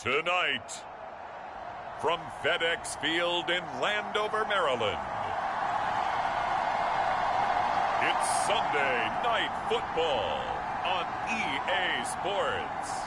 Tonight, from FedEx Field in Landover, Maryland, it's Sunday Night Football on EA Sports.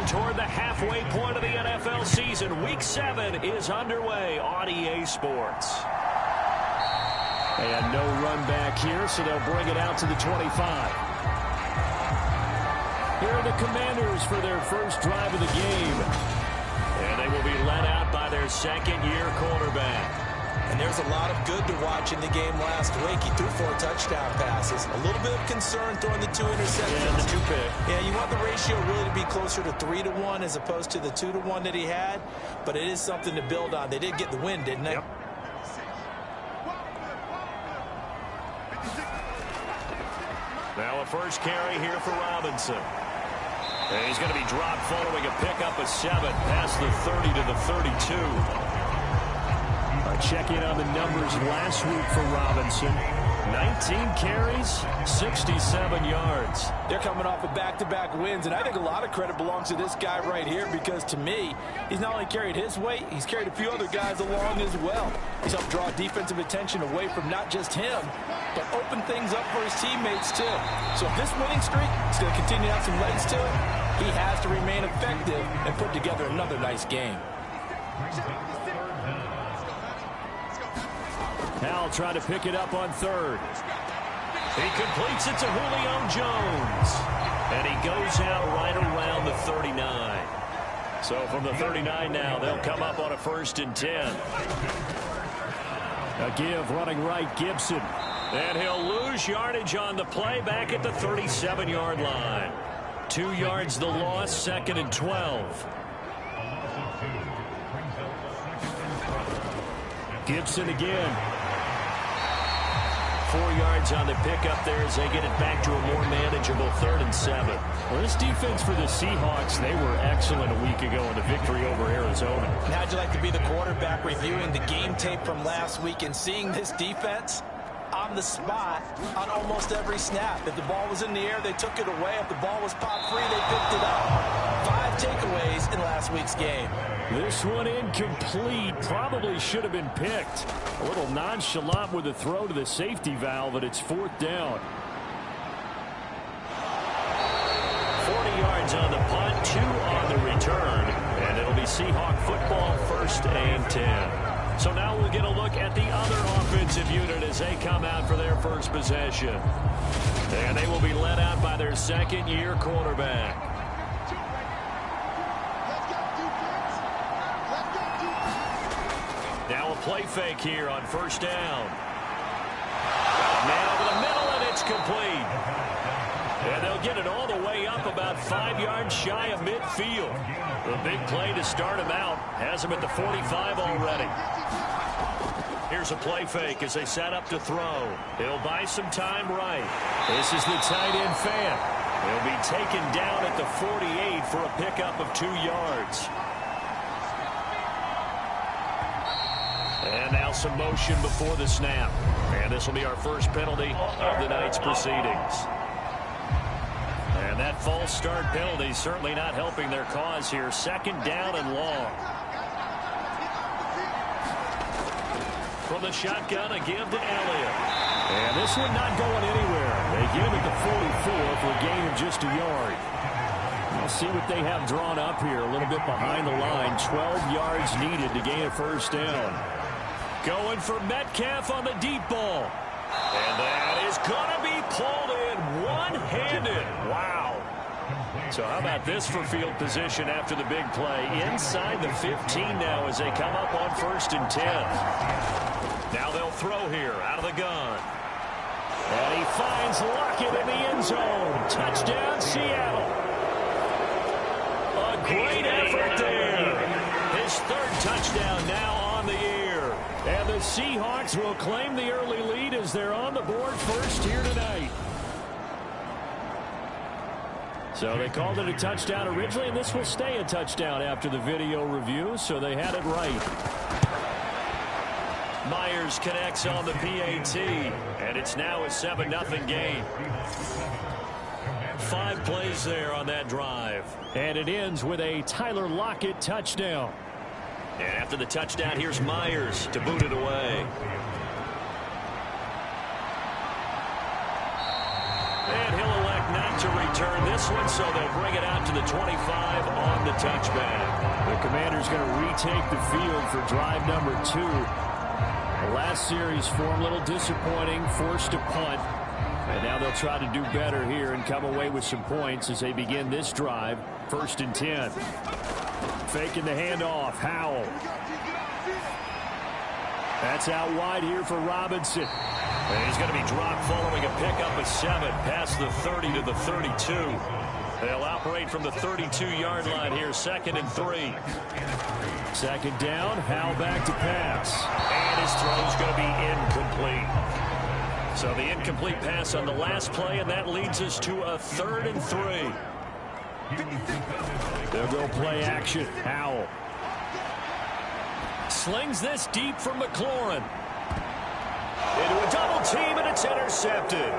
Toward the halfway point of the NFL season, Week 7 is underway on EA Sports. And no run back here, so they'll bring it out to the 25. Here are the Commanders for their first drive of the game. And they will be led out by their second-year quarterback. And there's a lot of good to watch in the game last week. He threw 4 touchdown passes. A little bit of concern throwing the 2 interceptions. Yeah, the 2 pick. Yeah, you want the ratio really to be closer to 3-to-1 as opposed to the 2-to-1 that he had. But it is something to build on. They did get the win, didn't they? Yep. Now a first carry here for Robinson. And he's going to be dropped following a pickup of 7 past the 30 to the 32. Check in on the numbers last week for Robinson. 19 carries, 67 yards. They're coming off of back-to-back wins, and I think a lot of credit belongs to this guy right here because, to me, he's not only carried his weight, he's carried a few other guys along as well. He's helped draw defensive attention away from not just him, but open things up for his teammates, too. So if this winning streak is going to continue to have some legs to it, he has to remain effective and put together another nice game. Howell trying to pick it up on 3rd. He completes it to Julio Jones. And he goes out right around the 39. So from the 39 now, they'll come up on a 1st and 10. A give running right, Gibson. And he'll lose yardage on the play back at the 37-yard line. 2 yards the loss, 2nd and 12. Gibson again. 4 yards on the pickup there as they get it back to a more manageable 3rd and 7. Well, this defense for the Seahawks, they were excellent a week ago in the victory over Arizona. How'd you like to be the quarterback reviewing the game tape from last week and seeing this defense on the spot on almost every snap? If the ball was in the air, they took it away. If the ball was pop free, they picked it up. 5 takeaways in last week's game. This one incomplete. Probably should have been picked. A little nonchalant with the throw to the safety valve, but it's 4th down. 40 yards on the punt, 2 on the return. And it'll be Seahawk football, 1st and 10. So now we'll get a look at the other offensive unit as they come out for their first possession. And they will be led out by their second-year quarterback. Now a play fake here on 1st down. Man over the middle, and it's complete. And they'll get it all the way up about 5 yards shy of midfield. The big play to start him out. Has him at the 45 already. Here's a play fake as they set up to throw. He'll buy some time right. This is the tight end fan. He'll be taken down at the 48 for a pickup of 2 yards. And now some motion before the snap. And this will be our first penalty of the night's proceedings. And that false start penalty certainly not helping their cause here. 2nd down and long. From the shotgun, a give to Elliott. And this one not going anywhere. They get him at the 44 for a gain of just a yard. We'll see what they have drawn up here. A little bit behind the line. 12 yards needed to gain a 1st down. Going for Metcalf on the deep ball. And that is going to be pulled in one-handed. Wow. So how about this for field position after the big play? Inside the 15 now as they come up on 1st and 10. Now they'll throw here out of the gun. And he finds Lockett in the end zone. Touchdown, Seattle. A great effort there. His 3rd touchdown now on the year. And the Seahawks will claim the early lead as they're on the board first here tonight. So they called it a touchdown originally, and this will stay a touchdown after the video review, so they had it right. Myers connects on the PAT, and it's now a 7-0 game. 5 plays there on that drive. And it ends with a Tyler Lockett touchdown. And after the touchdown, here's Myers to boot it away. And he'll elect not to return this one, so they'll bring it out to the 25 on the touchback. The Commanders going to retake the field for drive number 2. The last series form a little disappointing, forced to punt. And now they'll try to do better here and come away with some points as they begin this drive. 1st and 10. Faking the handoff. Howell. That's out wide here for Robinson. And he's going to be dropped following a pickup of 7 past the 30 to the 32. They'll operate from the 32-yard line here, 2nd and 3. 2nd down. Howell back to pass. And his throw's going to be incomplete. So the incomplete pass on the last play, and that leads us to a 3rd and 3. They'll go play action. Howell slings this deep from McLaurin. Into a double team, and it's intercepted.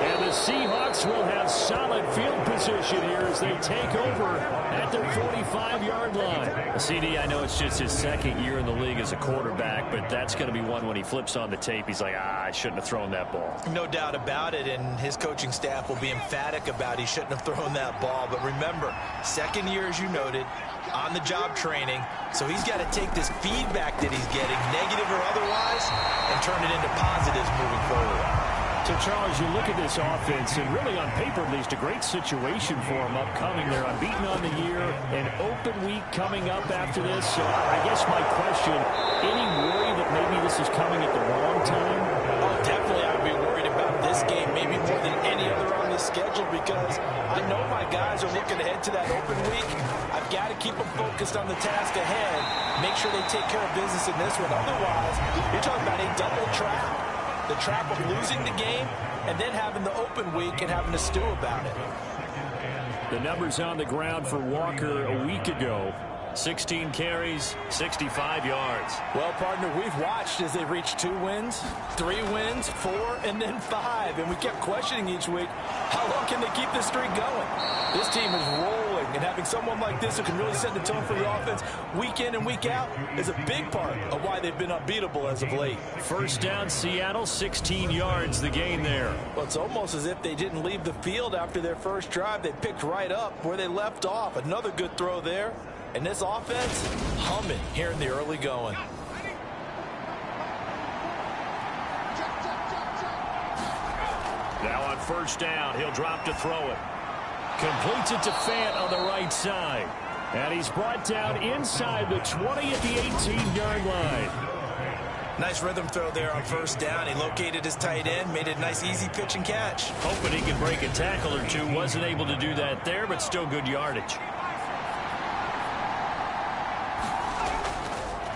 And the Seahawks will have solid field position here as they take over at their 45-yard line. CD, I know it's just his 2nd year in the league as a quarterback, but that's going to be one when he flips on the tape. He's like, I shouldn't have thrown that ball. No doubt about it, and his coaching staff will be emphatic about he shouldn't have thrown that ball. But remember, 2nd year, as you noted, on-the-job training, so he's got to take this feedback that he's getting, negative or otherwise, and turn it into positives moving forward. So, Charles, you look at this offense, and really on paper, at least, a great situation for them upcoming. They're unbeaten on the year, an open week coming up after this. So I guess my question, any worry that maybe this is coming at the wrong time? Oh, definitely I would be worried about this game, maybe more than any other on the schedule, because I know my guys are looking ahead to that open week. I've got to keep them focused on the task ahead, make sure they take care of business in this one. Otherwise, you're talking about a double trap. The trap of losing the game and then having the open week and having to stew about it. The numbers on the ground for Walker a week ago. 16 carries, 65 yards. Well, partner, we've watched as they reach 2 wins, 3 wins, 4, and then 5. And we kept questioning each week, how long can they keep this streak going? This team is rolling, and having someone like this who can really set the tone for the offense week in and week out is a big part of why they've been unbeatable as of late. 1st down, Seattle, 16 yards the gain there. Well, it's almost as if they didn't leave the field after their first drive. They picked right up where they left off. Another good throw there. And this offense, humming here in the early going. Now on 1st down, he'll drop to throw it. Completes it to Fant on the right side. And he's brought down inside the 20 at the 18-yard line. Nice rhythm throw there on 1st down. He located his tight end, made it a nice easy pitch and catch. Hoping he could break a tackle or two. Wasn't able to do that there, but still good yardage.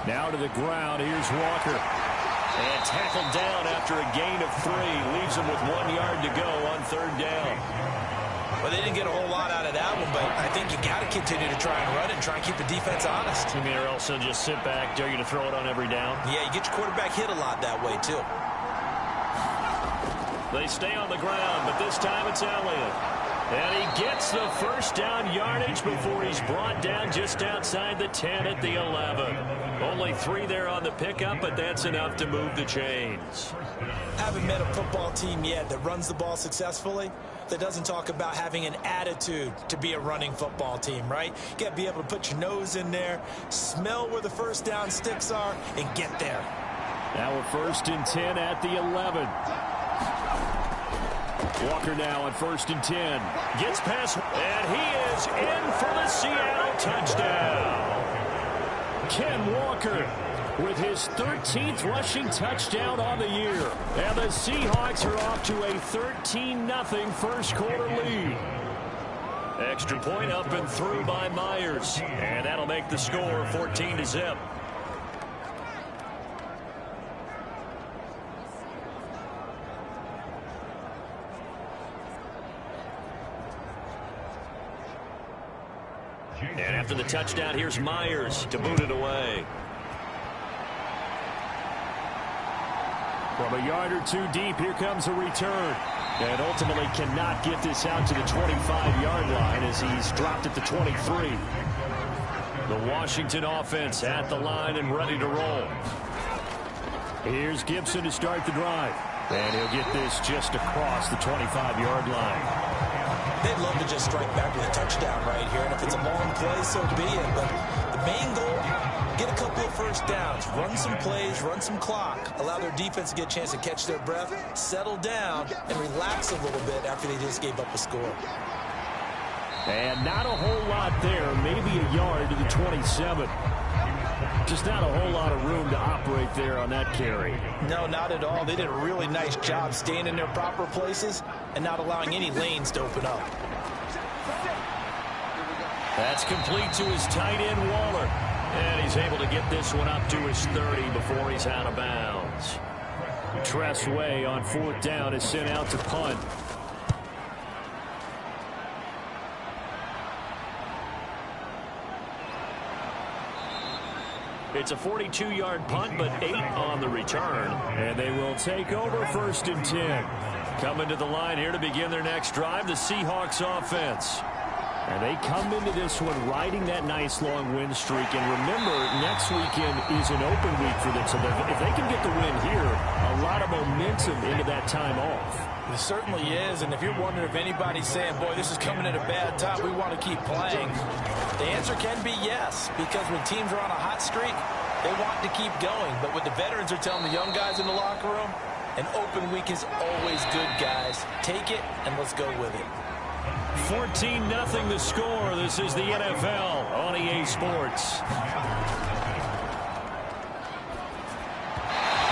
Now to the ground. Here's Walker. And tackled down after a gain of 3. Leaves him with 1 yard to go on 3rd down. Well, they didn't get a whole lot out of that one, but I think you got to continue to try and run it and try and keep the defense honest. You mean, or else they'll just sit back, dare you to throw it on every down? Yeah, you get your quarterback hit a lot that way, too. They stay on the ground, but this time it's Elliott. And he gets the 1st down yardage before he's brought down just outside the 10 at the 11. Only 3 there on the pickup, but that's enough to move the chains. Haven't met a football team yet that runs the ball successfully, that doesn't talk about having an attitude to be a running football team, right? You got to be able to put your nose in there, smell where the 1st down sticks are, and get there. Now a 1st and 10 at the 11. Walker now on 1st and 10. Gets past, and he is in for the Seattle touchdown. Ken Walker with his 13th rushing touchdown on the year. And the Seahawks are off to a 13-0 first quarter lead. Extra point up and through by Myers. And that'll make the score 14-0. And after the touchdown, here's Myers to boot it away. From a yard or two deep, here comes a return. And ultimately cannot get this out to the 25-yard line as he's dropped at the 23. The Washington offense at the line and ready to roll. Here's Gibson to start the drive. And he'll get this just across the 25-yard line. They'd love to just strike back with a touchdown right here. And if it's a long play, so be it. But the main goal, get a couple of first downs, run some plays, run some clock, allow their defense to get a chance to catch their breath, settle down, and relax a little bit after they just gave up a score. And not a whole lot there, maybe a yard to the 27. Just not a whole lot of room to operate there on that carry. No, not at all. They did a really nice job staying in their proper places and not allowing any lanes to open up. That's complete to his tight end, Waller. And he's able to get this one up to his 30 before he's out of bounds. Tress Way on 4th down is sent out to punt. It's a 42-yard punt, but 8 on the return. And they will take over 1st and 10. Coming to the line here to begin their next drive, the Seahawks offense. And they come into this one riding that nice long win streak. And remember, next weekend is an open week for them. So if they can get the win here, a lot of momentum into that time off. It certainly is. And if you're wondering if anybody's saying, boy, this is coming at a bad time, we want to keep playing, the answer can be yes. Because when teams are on a hot streak, they want to keep going. But what the veterans are telling the young guys in the locker room, an open week is always good, guys. Take it and let's go with it. 14-0 the score. This is the NFL on EA Sports.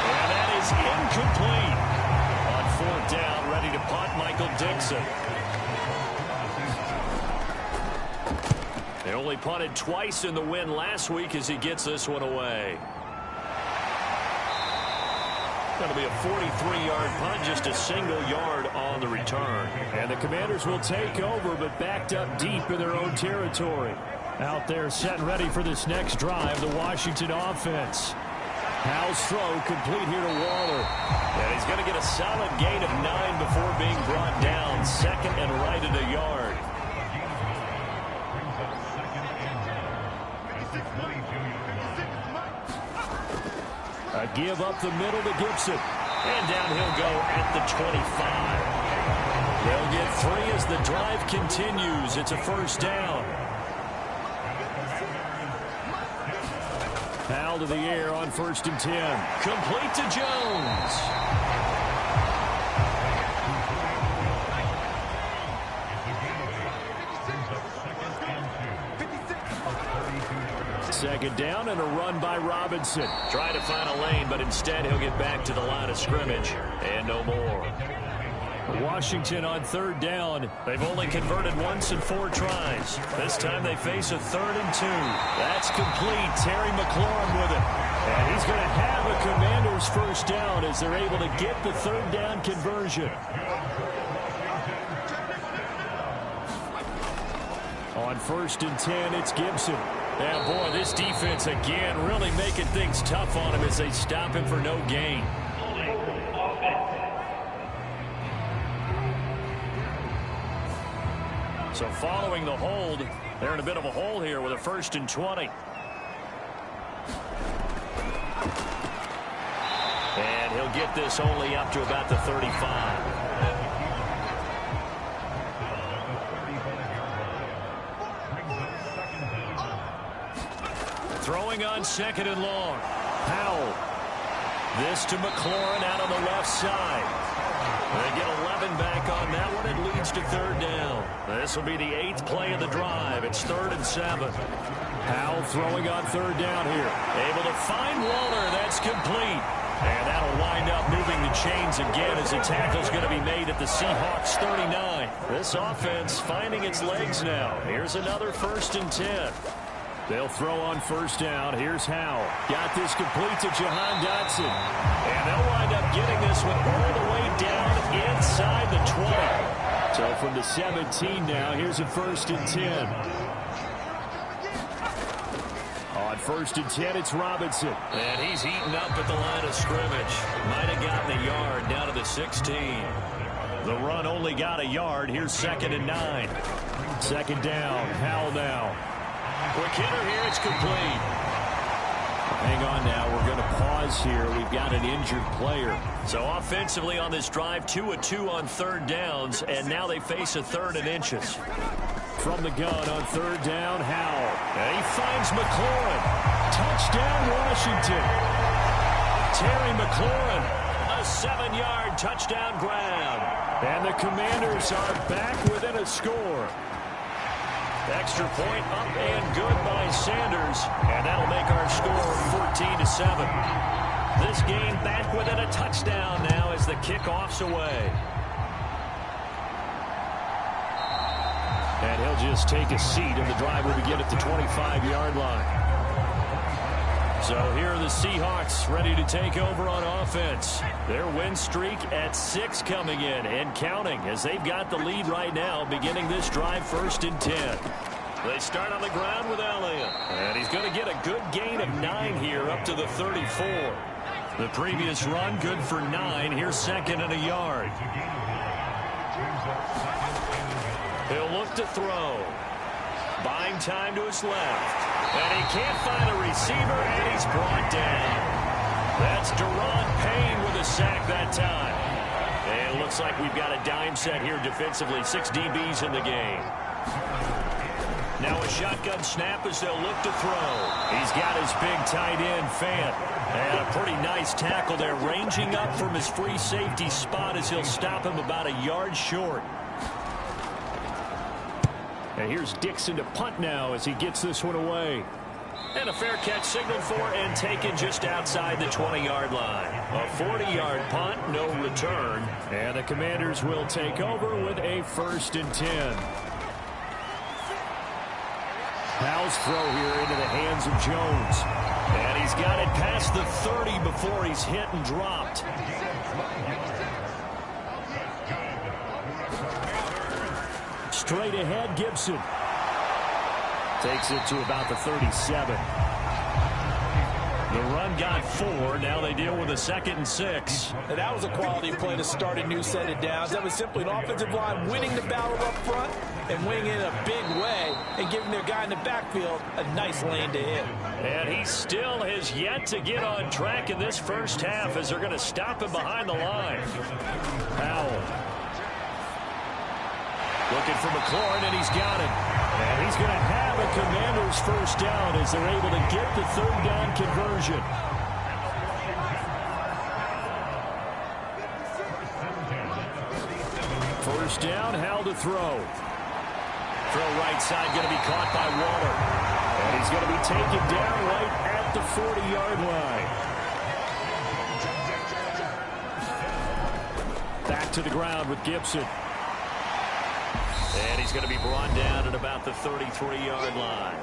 And that is incomplete. On 4th down, ready to punt, Michael Dixon. They only punted twice in the win last week as he gets this one away. Going to be a 43-yard punt, just a single yard on the return. And the Commanders will take over, but backed up deep in their own territory. Out there set and ready for this next drive, the Washington offense. Howell's throw complete here to Waller. And he's going to get a solid gain of 9 before being brought down. 2nd and right at a yard. A give up the middle to Gibson. And down he'll go at the 25. They'll get 3 as the drive continues. It's a 1st down. Howell to the air on 1st and 10. Complete to Jones. Second down and a run by Robinson. Trying to find a lane, but instead he'll get back to the line of scrimmage. And no more. Washington on 3rd down. They've only converted once in 4 tries. This time they face a 3rd and 2. That's complete. Terry McLaurin with it. And he's going to have a Commanders 1st down as they're able to get the 3rd down conversion. On 1st and 10, it's Gibson. Yeah, boy, this defense again really making things tough on him as they stop him for no gain. So following the hold, they're in a bit of a hole here with a 1st and 20. And he'll get this only up to about the 35. Throwing on 2nd and long. Howell. This to McLaurin out on the left side. They get 11 back on that one. It leads to 3rd down. This will be the 8th play of the drive. It's 3rd and 7. Howell throwing on 3rd down here. Able to find Waller. That's complete. And that'll wind up moving the chains again as the tackle's going to be made at the Seahawks 39. This offense finding its legs now. Here's another 1st and 10. They'll throw on 1st down. Here's Howell. Got this complete to Jahan Dotson. And they'll wind up getting this one all the way down inside the 20. So from the 17 now, here's a 1st and 10. first and 10, it's Robinson. And he's eaten up at the line of scrimmage. Might have gotten a yard down to the 16. The run only got a yard. Here's 2nd and 9. Second down. Howell now. Quick hitter here. It's complete. Hang on now. We're going to pause here. We've got an injured player. So offensively on this drive, 2 of 2 on third downs, and now they face a 3rd and inches. From the gun on 3rd down, Howell. And he finds McLaurin. Touchdown, Washington. Terry McLaurin. A 7-yard touchdown grab. And the Commanders are back within a score. Extra point up and good by Sanders. And that'll make our score 14-7. This game back within a touchdown now as the kickoff's away. And he'll just take a seat, and the drive will begin at the 25-yard line. So here are the Seahawks ready to take over on offense. Their win streak at 6 coming in and counting as they've got the lead right now beginning this drive 1st and 10. They start on the ground with Elliott. And he's going to get a good gain of 9 here up to the 34. The previous run good for 9. Here's 2nd and a yard. He'll look to throw. Buying time to his left. And he can't find a receiver, and he's brought down. That's Deron Payne with a sack that time. And it looks like we've got a dime set here defensively. 6 DBs in the game. Now a shotgun snap as they'll look to throw. He's got his big tight end, Fant. And a pretty nice tackle there, ranging up from his free safety spot as he'll stop him about a yard short. And here's Dixon to punt now as he gets this one away. And a fair catch signaled for and taken just outside the 20-yard line. A 40-yard punt, no return. And the Commanders will take over with a 1st and 10. Howell's throw here into the hands of Jones. And he's got it past the 30 before he's hit and dropped. Straight ahead, Gibson. Takes it to about the 37. The run got 4. Now they deal with a 2nd and 6. And that was a quality play to start a new set of downs. That was simply an offensive line winning the battle up front and winning it in a big way and giving their guy in the backfield a nice lane to hit. And he still has yet to get on track in this first half as they're going to stop him behind the line. Howell. Looking for McLaurin, and he's got it. And he's going to have a Commanders first down as they're able to get the 3rd down conversion. First down, Howell to throw. Throw right side, going to be caught by Waller. And he's going to be taken down right at the 40-yard line. Back to the ground with Gibson. And he's going to be brought down at about the 33-yard line.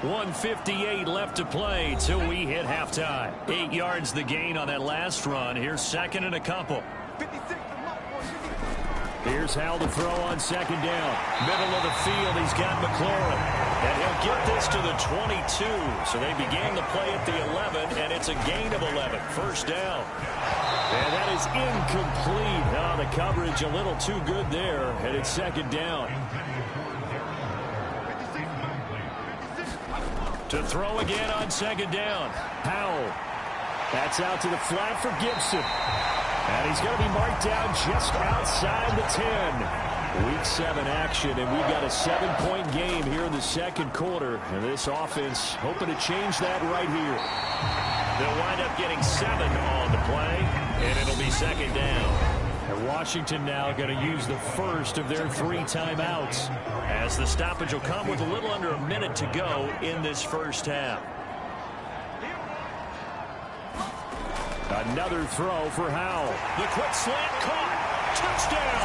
1:58 left to play till we hit halftime. 8 yards the gain on that last run. Here's 2nd and a couple. Here's Howell to throw on 2nd down. Middle of the field, he's got McLaurin. And he'll get this to the 22. So they began the play at the 11, and it's a gain of 11. First down. And that is incomplete. Oh, the coverage a little too good there, and it's 2nd down. To throw again on 2nd down. Howell. That's out to the flat for Gibson. And he's going to be marked down just outside the 10. Week 7 action, and we've got a 7-point game here in the 2nd quarter. And this offense hoping to change that right here. They'll wind up getting 7 on the play, and it'll be 2nd down. And Washington now going to use the first of their 3 timeouts. As the stoppage will come with a little under a minute to go in this first half. Another throw for Howell. The quick slant caught. Touchdown.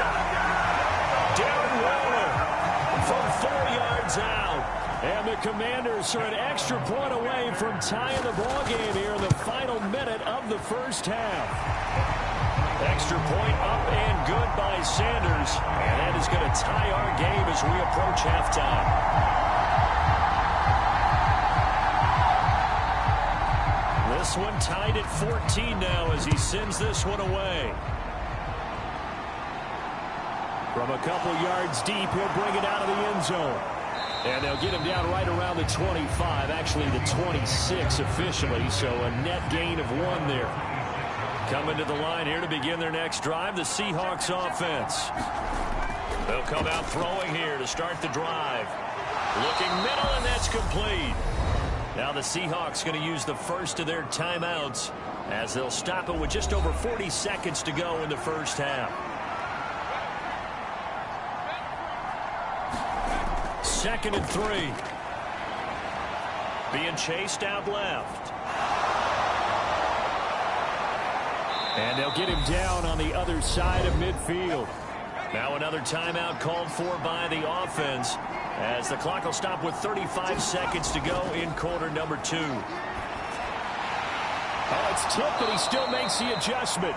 Darren Waller from 4 yards out. And the Commanders are an extra point away from tying the ball game here in the final minute of the first half. Extra point up and good by Sanders. And that is going to tie our game as we approach halftime. This one tied at 14 now as he sends this one away. From a couple yards deep, he'll bring it out of the end zone. And they'll get him down right around the 25, actually the 26 officially, so a net gain of 1 there. Coming to the line here to begin their next drive, the Seahawks offense. They'll come out throwing here to start the drive. Looking middle, and that's complete. Now the Seahawks going to use the first of their timeouts as they'll stop it with just over 40 seconds to go in the first half. Second and 3. Being chased out left. And they'll get him down on the other side of midfield. Now another timeout called for by the offense as the clock will stop with 35 seconds to go in quarter number 2. Oh, it's tipped, but he still makes the adjustment.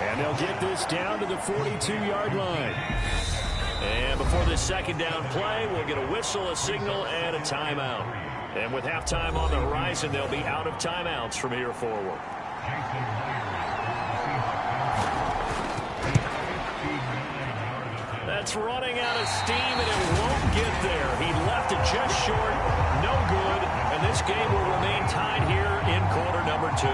And they'll get this down to the 42-yard line. And before this second down play, we'll get a whistle, a signal, and a timeout. And with halftime on the horizon, they'll be out of timeouts from here forward. That's running out of steam, and it won't get there. He left it just short, no good, and this game will remain tied here in quarter number 2.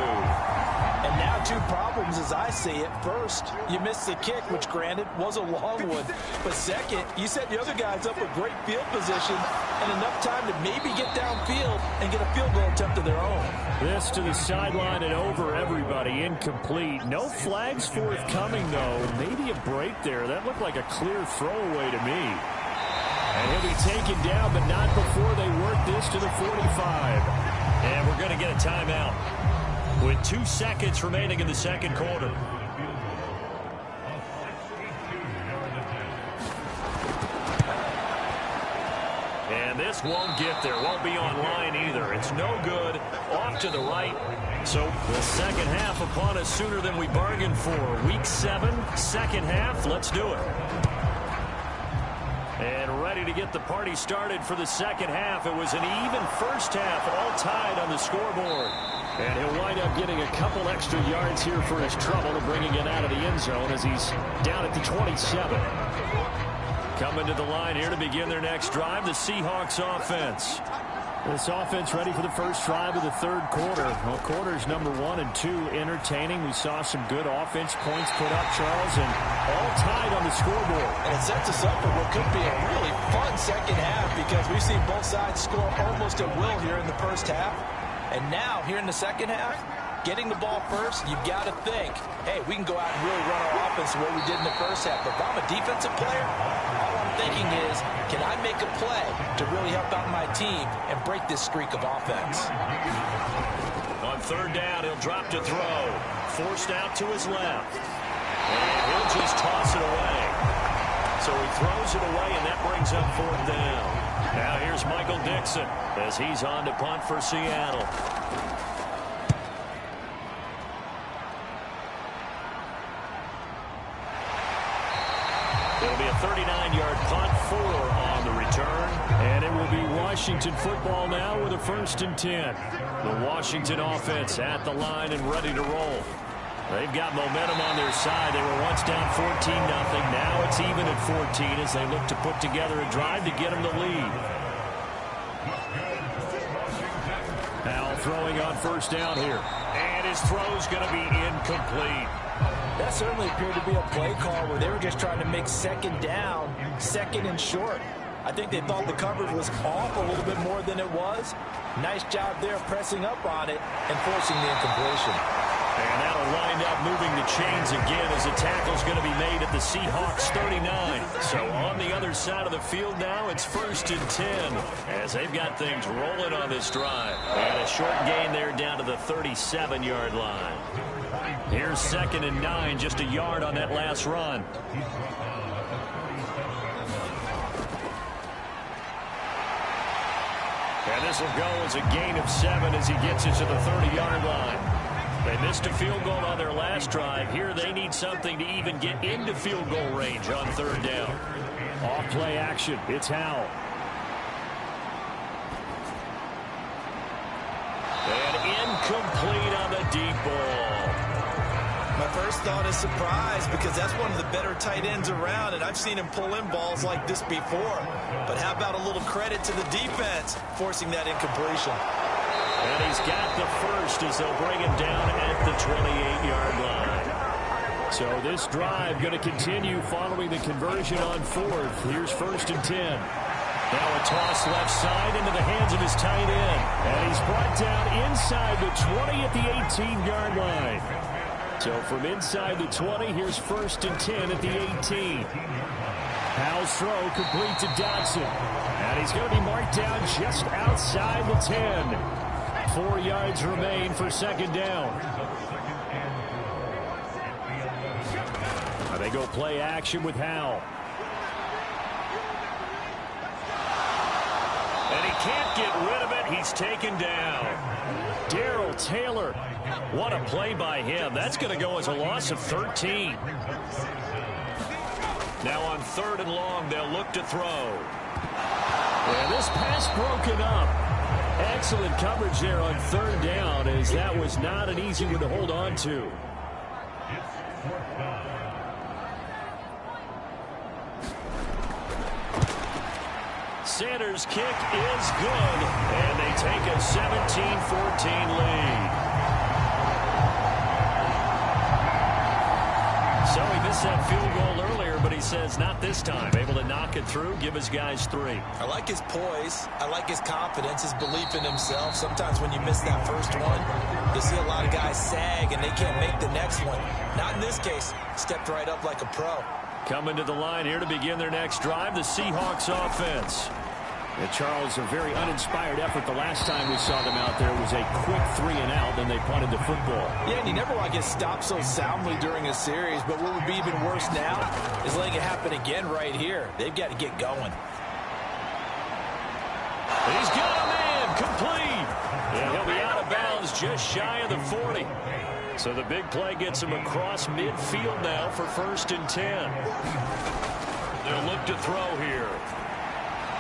And now 2 problems as I see it. First, you missed the kick, which granted was a long one. But second, you set the other guys up with great field position and enough time to maybe get downfield and get a field goal attempt of their own. This to the sideline and over everybody. Incomplete. No flags forthcoming, though. Maybe a break there. That looked like a clear throwaway to me. And he'll be taken down, but not before they work this to the 45. And we're going to get a timeout with 2 seconds remaining in the second quarter. And this won't get there. Won't be online either. It's no good. Off to the right. So the second half upon us sooner than we bargained for. Week 7, second half. Let's do it. And ready to get the party started for the second half. It was an even first half, all tied on the scoreboard. And he'll wind up getting a couple extra yards here for his trouble and bringing it out of the end zone as he's down at the 27. Coming to the line here to begin their next drive, the Seahawks offense. This offense ready for the first drive of the third quarter. Well, quarters number 1 and 2 entertaining. We saw some good offense points put up, Charles, and all tied on the scoreboard. And it sets us up for what could be a really fun second half because we've seen both sides score almost at will here in the first half. And now, here in the second half, getting the ball first, you've got to think, hey, we can go out and really run our offense the way we did in the first half. But if I'm a defensive player, all I'm thinking is, can I make a play to really help out my team and break this streak of offense? On third down, he'll drop to throw. Forced out to his left. And he'll just toss it away. So he throws it away, and that brings up fourth down. Now here's Michael Dixon as he's on to punt for Seattle. It'll be a 39-yard punt, 4 on the return. And it will be Washington football now with a 1st and 10. The Washington offense at the line and ready to roll. They've got momentum on their side. They were once down 14-0. Now it's even at 14 as they look to put together a drive to get them the lead. Now throwing on first down here. And his throw's going to be incomplete. That certainly appeared to be a play call where they were just trying to make second down, second and short. I think they thought the coverage was off a little bit more than it was. Nice job there pressing up on it and forcing the incompletion. And that'll wind up moving the chains again as the tackle's going to be made at the Seahawks 39. So on the other side of the field now, it's 1st and 10 as they've got things rolling on this drive. And a short gain there down to the 37-yard line. Here's 2nd and 9, just a yard on that last run. And this will go as a gain of 7 as he gets it to the 30-yard line. They missed a field goal on their last drive. Here they need something to even get into field goal range on third down. Off play action. It's Howell. And Incomplete on the deep ball. My first thought is surprise because that's one of the better tight ends around, and I've seen him pull in balls like this before. But how about a little credit to the defense forcing that incompletion? And he's got the first as they'll bring him down at the 28-yard line. So this drive going to continue following the conversion on fourth. Here's 1st and 10. Now a toss left side into the hands of his tight end. And he's brought down inside the 20 at the 18-yard line. So from inside the 20, here's 1st and 10 at the 18. Howell's throw complete to Dotson. And he's going to be marked down just outside the 10. 4 yards remain for 2nd down. Now they go play action with Howell. And he can't get rid of it. He's taken down. Darrell Taylor. What a play by him. That's going to go as a loss of 13. Now on 3rd and long, they'll look to throw. And this pass broken up. Excellent coverage there on 3rd down, as that was not an easy one to hold on to. Sanders' kick is good, and they take a 17-14 lead. So he missed that field goal earlier, but he says not this time. Able to knock it through, give his guys 3. I like his poise. I like his confidence, his belief in himself. Sometimes when you miss that first one, you see a lot of guys sag and they can't make the next one. Not in this case. Stepped right up like a pro. Coming to the line here to begin their next drive, the Seahawks offense. And Charles, a very uninspired effort. The last time we saw them out there was a quick 3 and out, then they punted the football. Yeah, and you never want to get stopped so soundly during a series, but what would be even worse now is letting it happen again right here. They've got to get going. He's got a man complete. And he'll be out of bounds just shy of the 40. So the big play gets him across midfield now for 1st and 10. They'll look to throw here.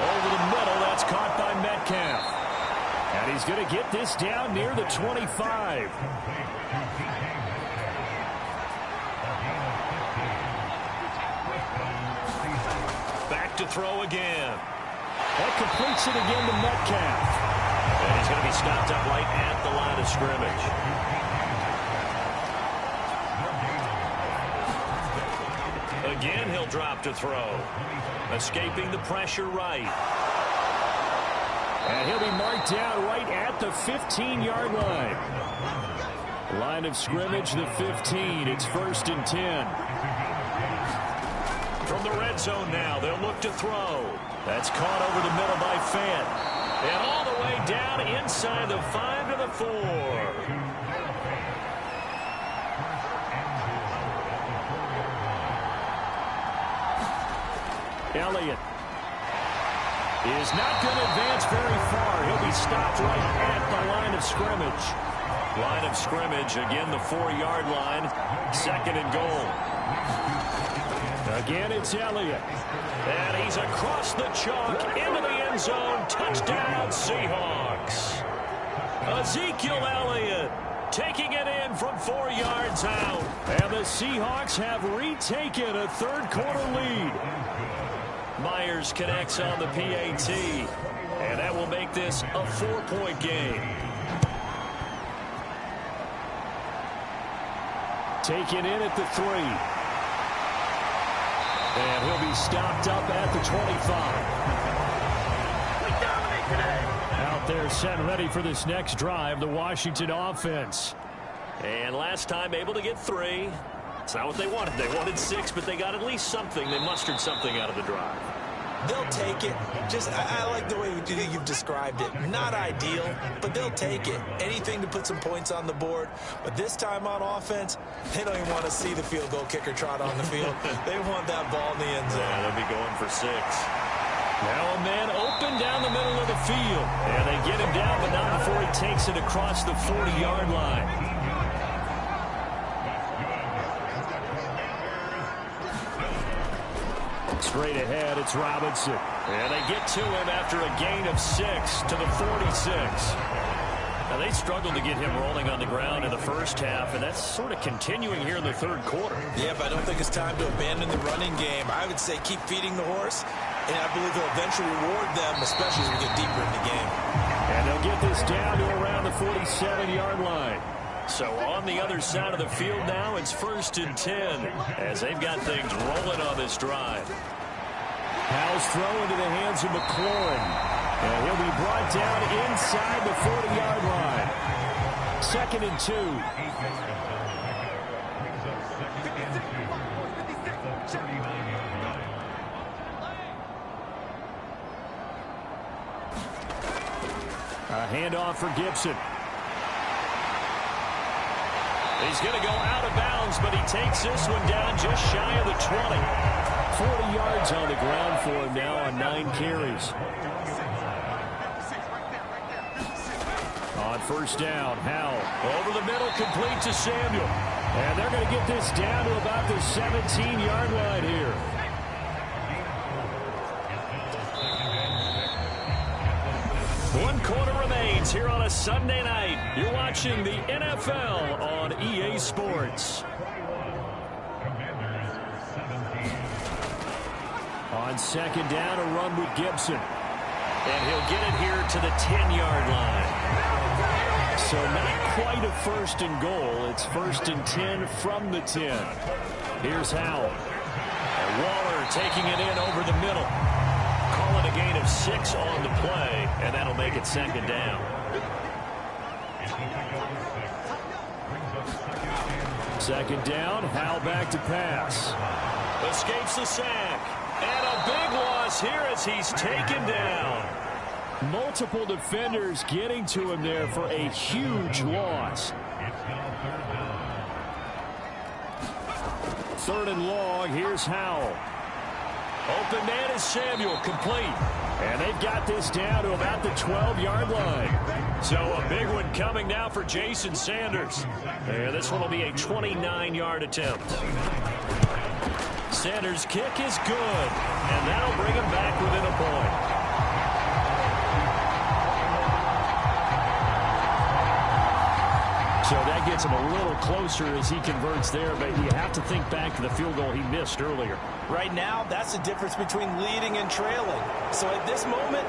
Over the middle, that's caught by Metcalf. And he's going to get this down near the 25. Back to throw again. That completes it again to Metcalf. And he's going to be stopped up right at the line of scrimmage. Again, he'll drop to throw. Escaping the pressure right. And he'll be marked down right at the 15-yard line. Line of scrimmage, the 15. It's 1st and 10. From the red zone now, they'll look to throw. That's caught over the middle by Fant. And all the way down inside the 5 to the 4. Elliott is not going to advance very far. He'll be stopped right at the line of scrimmage. Line of scrimmage, again the 4-yard line. 2nd and goal. Again, it's Elliott. And he's across the chalk into the end zone. Touchdown, Seahawks. Ezekiel Elliott taking it in from 4 yards out. And the Seahawks have retaken a 3rd quarter lead. Myers connects on the PAT, and that will make this a 4-point game. Taken in at the 3. And he'll be stopped up at the 25. We dominate today. Out there set and ready for this next drive, the Washington offense. And last time able to get 3. It's not what they wanted. They wanted 6, but they got at least something. They mustered something out of the drive. They'll take it. I like the way you've described it. Not ideal, but they'll take it. Anything to put some points on the board. But this time on offense, they don't even want to see the field goal kicker trot on the field. They want that ball in the end zone. Yeah, they'll be going for 6. Now a man open down the middle of the field. And they get him down, but not before he takes it across the 40-yard line. Straight ahead, it's Robinson. And they get to him after a gain of 6 to the 46. Now, they struggled to get him rolling on the ground in the first half, and that's sort of continuing here in the third quarter. Yeah, but I don't think it's time to abandon the running game. I would say keep feeding the horse, and I believe he'll eventually reward them, especially as we get deeper in the game. And they'll get this down to around the 47-yard line. So on the other side of the field now, it's 1st and 10 as they've got things rolling on this drive. Howell's throw into the hands of McLaurin. And he'll be brought down inside the 40-yard line. 2nd and 2. A handoff for Gibson. He's going to go out of bounds, but he takes this one down just shy of the 20. 40 yards on the ground for him now on 9 carries. On 1st down, Howell. Over the middle, complete to Samuel. And they're going to get this down to about the 17-yard line here. One quarter remains here on a Sunday night. You're watching the NFL on EA Sports. On 2nd down, a run with Gibson. And he'll get it here to the 10-yard line. So not quite a 1st and goal. It's 1st and 10 from the 10. Here's Howell. And Waller taking it in over the middle. Calling a gain of 6 on the play, and that'll make it 2nd down. 2nd down, Howell back to pass. Escapes the sack. And a big loss here as he's taken down. Multiple defenders getting to him there for a huge loss. 3rd and long, here's Howell. Open man is Samuel, complete. And they've got this down to about the 12-yard line. So a big one coming now for Jason Sanders. And this one will be a 29-yard attempt. Sanders' kick is good, and that'll bring him back within a point. So that gets him a little closer as he converts there, but you have to think back to the field goal he missed earlier. Right now, that's the difference between leading and trailing. So at this moment,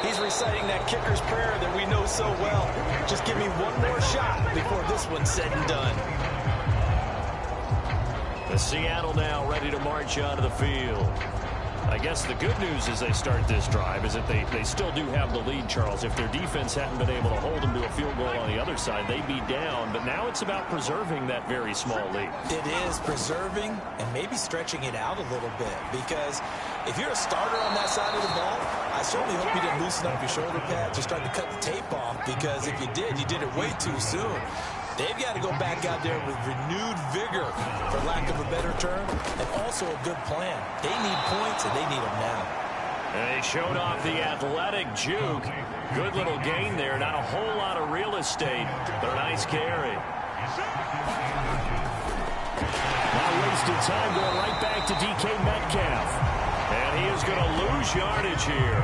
he's reciting that kicker's prayer that we know so well. Just give me one more shot before this one's said and done. The Seattle now ready to march onto the field. I guess the good news as they start this drive is that they still do have the lead, Charles. If their defense hadn't been able to hold them to a field goal on the other side, they'd be down. But now it's about preserving that very small lead. It is preserving and maybe stretching it out a little bit, because if you're a starter on that side of the ball, I certainly hope you didn't loosen up your shoulder pads or start to cut the tape off, because if you did it way too soon. They've got to go back out there with renewed vigor, for lack of a better term, and also a good plan. They need points, and they need them now. And they showed off the athletic juke. Good little gain there. Not a whole lot of real estate, but a nice carry. Now wasted time going right back to DK Metcalf. And he is going to lose yardage here.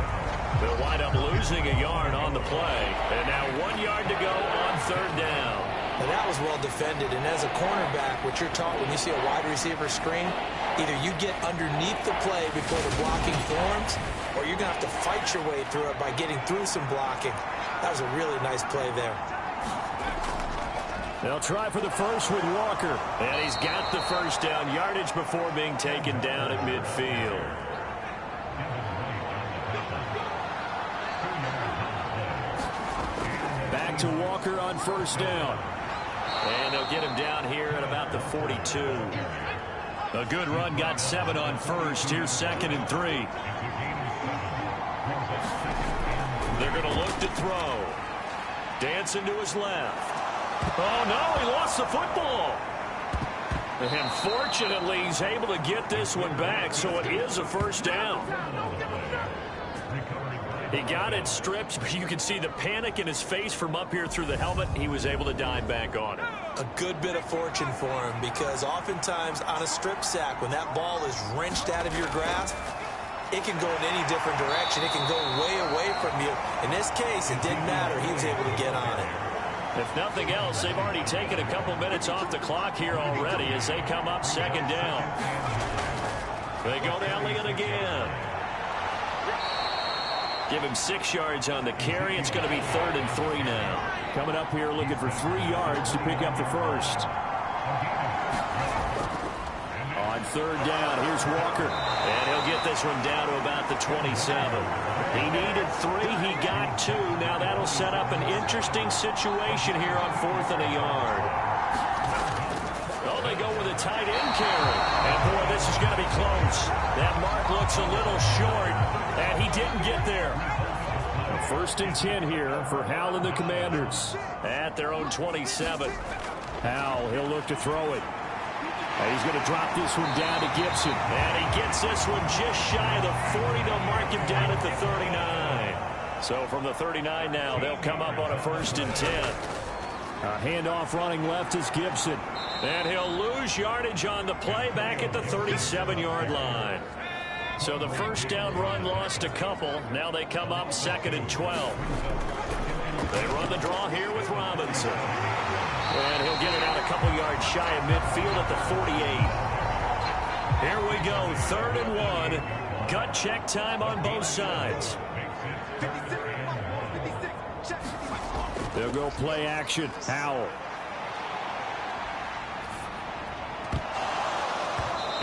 They'll wind up losing a yard on the play. And now 1 yard to go on 3rd down. And that was well defended. And as a cornerback, what you're taught when you see a wide receiver screen, either you get underneath the play before the blocking forms, or you're going to have to fight your way through it by getting through some blocking. That was a really nice play there. They'll try for the first with Walker. And he's got the 1st down yardage before being taken down at midfield. Back to Walker on 1st down. And they'll get him down here at about the 42. A good run, got 7 on 1st. Here's 2nd and 3. They're going to look to throw. Dancing to his left. Oh, no, he lost the football. And fortunately, he's able to get this one back, so it is a 1st down. He got it stripped, but you can see the panic in his face from up here through the helmet. He was able to dive back on it. A good bit of fortune for him, because oftentimes on a strip sack, when that ball is wrenched out of your grasp, it can go in any different direction. It can go way away from you. In this case, it didn't matter. He was able to get on it. If nothing else, they've already taken a couple minutes off the clock here already as they come up second down. They go to Elliott again. Give him 6 yards on the carry. It's going to be 3rd and 3 now. Coming up here looking for 3 yards to pick up the first. On 3rd down, here's Walker. And he'll get this one down to about the 27. He needed 3. He got 2. Now that'll set up an interesting situation here on 4th and a yard. Oh, they go with a tight end carry. And, boy, this is going to be close. That mark looks a little short, and he didn't get there. 1st and 10 here for Howell and the Commanders. At their own 27. Howell, he'll look to throw it. And he's going to drop this one down to Gibson. And he gets this one just shy of the 40. They'll mark him down at the 39. So from the 39 now, they'll come up on a 1st and 10. A handoff running left is Gibson. And he'll lose yardage on the play back at the 37-yard line. So the first down run lost a couple. Now they come up 2nd and 12. They run the draw here with Robinson. And he'll get it out a couple yards shy of midfield at the 48. Here we go, 3rd and 1. Gut check time on both sides. They'll go play action. Howell.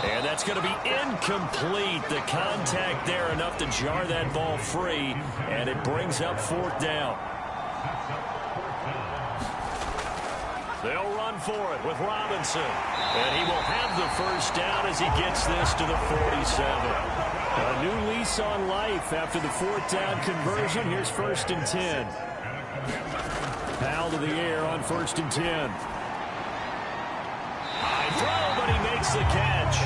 And that's going to be incomplete. The contact there enough to jar that ball free. And it brings up 4th down. They'll run for it with Robinson. And he will have the first down as he gets this to the 47. A new lease on life after the 4th down conversion. Here's 1st and 10. Howell to the air on 1st and 10. High throw, but he makes the catch.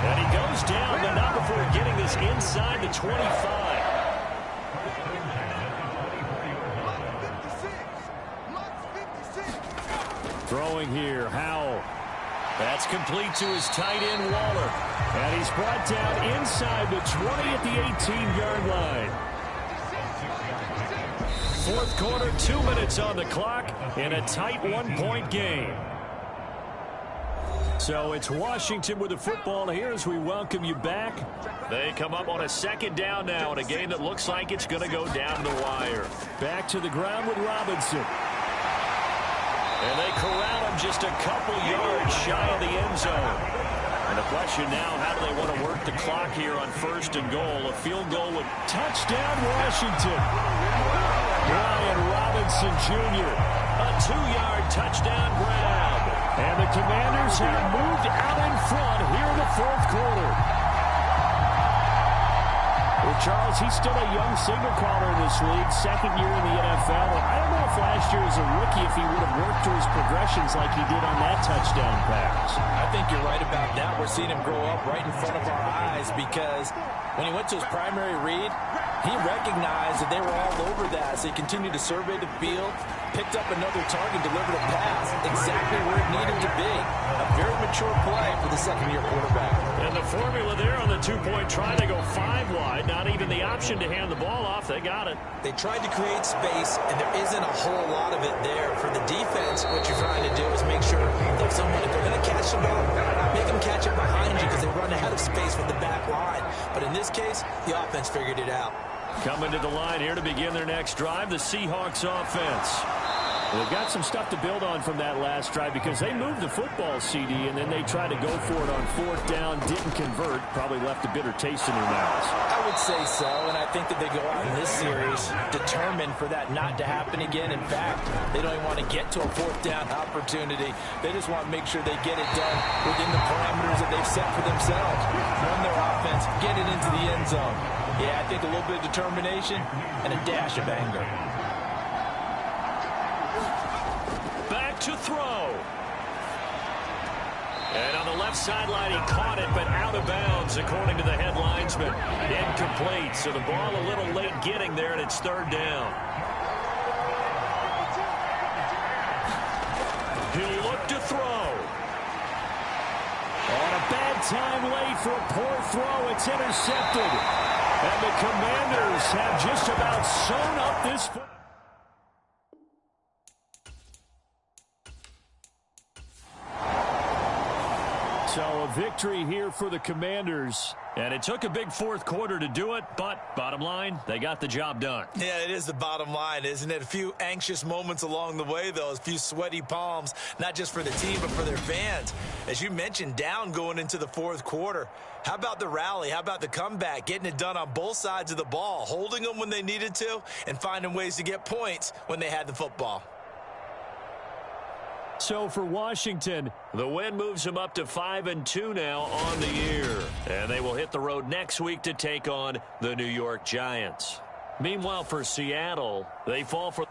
And he goes down, but not before getting this inside the 25. Throwing here, Howell. That's complete to his tight end, Waller. And he's brought down inside the 20 at the 18-yard line. 4th quarter, 2 minutes on the clock in a tight 1-point game. So it's Washington with the football here as we welcome you back. They come up on a 2nd down now in a game that looks like it's going to go down the wire. Back to the ground with Robinson. And they corral him just a couple yards shy of the end zone. And the question now, how do they want to work the clock here on 1st and goal? A field goal with touchdown Washington. Brian Robinson Jr. A 2-yard touchdown grab. And the Commanders have moved out in front here in the 4th quarter. Well, Charles, he's still a young signal caller in this league, 2nd year in the NFL. I don't know if last year as a rookie if he would have worked through his progressions like he did on that touchdown pass. I think you're right about that. We're seeing him grow up right in front of our eyes because when he went to his primary read, he recognized that they were all over that. So he continued to survey the field, picked up another target, delivered a pass exactly where it needed to be. A very mature play for the 2nd-year quarterback. And the formula there on the 2-point try, they go 5 wide. Not even the option to hand the ball off. They got it. They tried to create space, and there isn't a whole lot of it there. For the defense, what you're trying to do is make sure that someone, if they're going to catch the ball, make them catch it behind you because they run ahead of space with the back line. But in this case, the offense figured it out. Coming to the line here to begin their next drive, the Seahawks offense. They've got some stuff to build on from that last drive because they moved the football, CD, and then they tried to go for it on 4th down, didn't convert, probably left a bitter taste in their mouths. I would say so, and I think that they go out in this series determined for that not to happen again. In fact, they don't even want to get to a 4th down opportunity. They just want to make sure they get it done within the parameters that they've set for themselves. Run their offense, get it into the end zone. Yeah, I think a little bit of determination and a dash of anger. Back to throw. And on the left sideline, he caught it, but out of bounds, according to the head linesman. Incomplete, so the ball a little late getting there, and it's 3rd down. He'll look to throw. On a bad time late for a poor throw, it's intercepted. And the Commanders have just about sewn up this. So a victory here for the Commanders. And it took a big fourth quarter to do it, but bottom line, they got the job done. Yeah, it is the bottom line, isn't it? A few anxious moments along the way, though. A few sweaty palms, not just for the team, but for their fans. As you mentioned, down going into the fourth quarter. How about the rally? How about the comeback? Getting it done on both sides of the ball, holding them when they needed to, and finding ways to get points when they had the football. So for Washington, the win moves them up to 5-2 now on the year. And they will hit the road next week to take on the New York Giants. Meanwhile, for Seattle, they fall for